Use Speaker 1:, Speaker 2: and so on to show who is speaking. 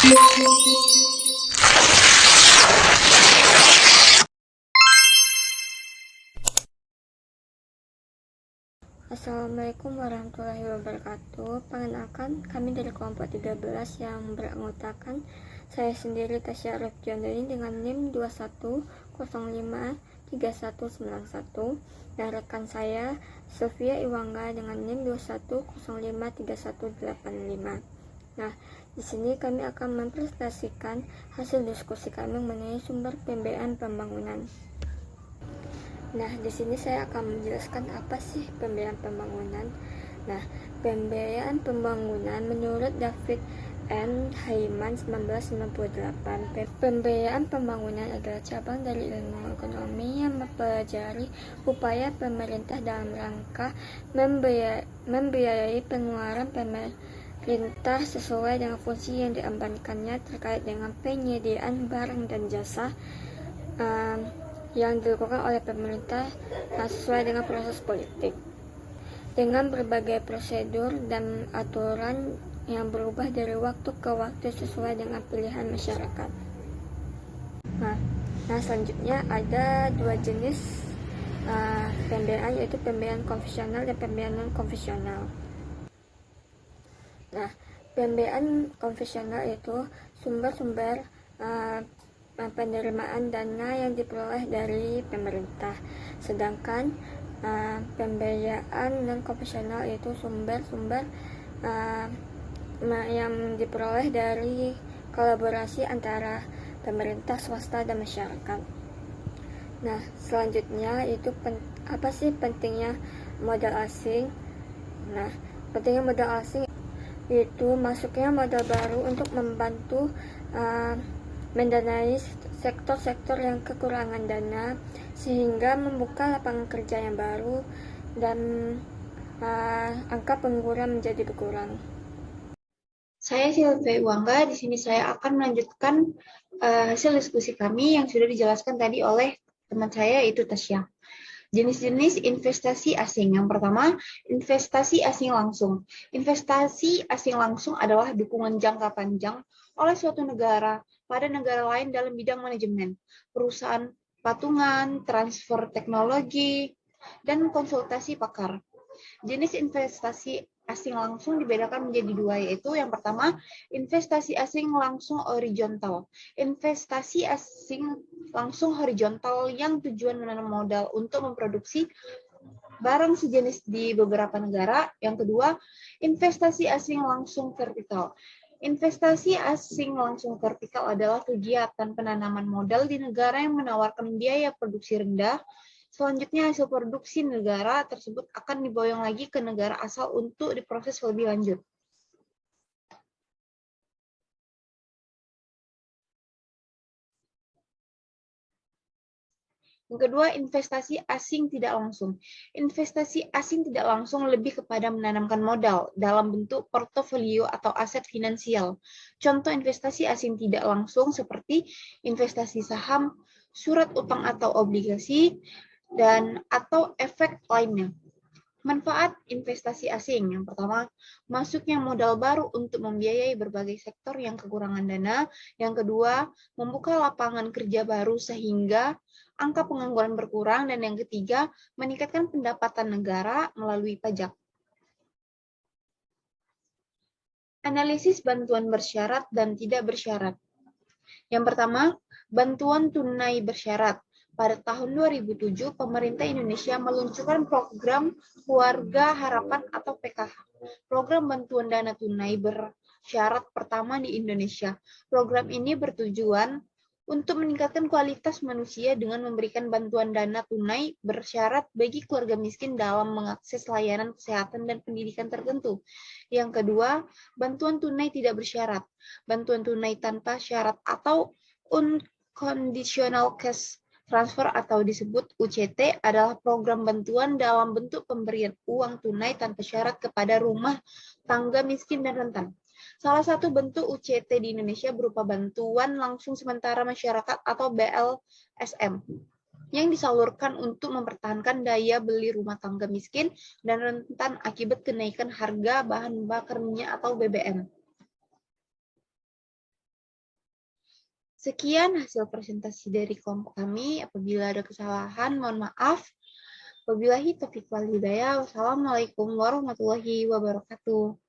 Speaker 1: Assalamualaikum warahmatullahi wabarakatuh. Perkenalkan, kami dari kelompok 13 yang beranggotakan saya sendiri Tasya Rifdiandani dengan NIM 21053191 dan rekan saya Sofia Iwangga dengan NIM 21053185. Nah, di sini kami akan mempresentasikan hasil diskusi kami mengenai sumber pembiayaan pembangunan. Nah, di sini saya akan menjelaskan apa sih pembiayaan pembangunan. Nah, pembiayaan pembangunan menurut David N. Hyman 1998, pembiayaan pembangunan adalah cabang dari ilmu ekonomi yang mempelajari upaya pemerintah dalam rangka membiayai pengeluaran pemerintah sesuai dengan fungsi yang diembankannya terkait dengan penyediaan barang dan jasa yang dilakukan oleh pemerintah sesuai dengan proses politik dengan berbagai prosedur dan aturan yang berubah dari waktu ke waktu sesuai dengan pilihan masyarakat. Nah, selanjutnya ada dua jenis pembiayaan, yaitu pembiayaan konvensional dan pembiayaan non konvensional. Nah, pembiayaan konvensional itu sumber-sumber penerimaan dana yang diperoleh dari pemerintah, sedangkan pembiayaan non konvensional itu sumber-sumber yang diperoleh dari kolaborasi antara pemerintah, swasta, dan masyarakat. Nah, selanjutnya itu apa sih pentingnya modal asing? Nah, pentingnya modal asing itu masuknya modal baru untuk membantu mendanai sektor-sektor yang kekurangan dana sehingga membuka lapangan kerja yang baru dan angka pengangguran menjadi berkurang.
Speaker 2: Saya Sylvia Iwangga. Di sini saya akan melanjutkan hasil diskusi kami yang sudah dijelaskan tadi oleh teman saya, yaitu Tasya. Jenis-jenis investasi asing. Yang pertama, investasi asing langsung. Investasi asing langsung adalah dukungan jangka panjang oleh suatu negara pada negara lain dalam bidang manajemen, perusahaan patungan, transfer teknologi, dan konsultasi pakar. Jenis investasi asing langsung dibedakan menjadi dua, yaitu yang pertama, investasi asing langsung horizontal. Investasi asing langsung horizontal yang tujuan menanam modal untuk memproduksi barang sejenis di beberapa negara. Yang kedua, investasi asing langsung vertikal. Investasi asing langsung vertikal adalah kegiatan penanaman modal di negara yang menawarkan biaya produksi rendah. Selanjutnya, hasil produksi negara tersebut akan diboyong lagi ke negara asal untuk diproses lebih lanjut. Yang kedua, investasi asing tidak langsung. Investasi asing tidak langsung lebih kepada menanamkan modal dalam bentuk portofolio atau aset finansial. Contoh investasi asing tidak langsung seperti investasi saham, surat utang atau obligasi, dan atau efek lainnya. Manfaat investasi asing. Yang pertama, masuknya modal baru untuk membiayai berbagai sektor yang kekurangan dana. Yang kedua, membuka lapangan kerja baru sehingga angka pengangguran berkurang. Dan yang ketiga, meningkatkan pendapatan negara melalui pajak. Analisis bantuan bersyarat dan tidak bersyarat. Yang pertama, bantuan tunai bersyarat. Pada tahun 2007, pemerintah Indonesia meluncurkan program Keluarga Harapan atau PKH, program bantuan dana tunai bersyarat pertama di Indonesia. Program ini bertujuan untuk meningkatkan kualitas manusia dengan memberikan bantuan dana tunai bersyarat bagi keluarga miskin dalam mengakses layanan kesehatan dan pendidikan tertentu. Yang kedua, bantuan tunai tidak bersyarat. Bantuan tunai tanpa syarat atau unconditional cash transfer atau disebut UCT adalah program bantuan dalam bentuk pemberian uang tunai tanpa syarat kepada rumah tangga miskin dan rentan. Salah satu bentuk UCT di Indonesia berupa bantuan langsung sementara masyarakat atau BLSM yang disalurkan untuk mempertahankan daya beli rumah tangga miskin dan rentan akibat kenaikan harga bahan bakar minyak atau BBM. Sekian hasil presentasi dari kelompok kami. Apabila ada kesalahan, mohon maaf. Wabillahi taufiq wal hidayah. Wassalamualaikum warahmatullahi wabarakatuh.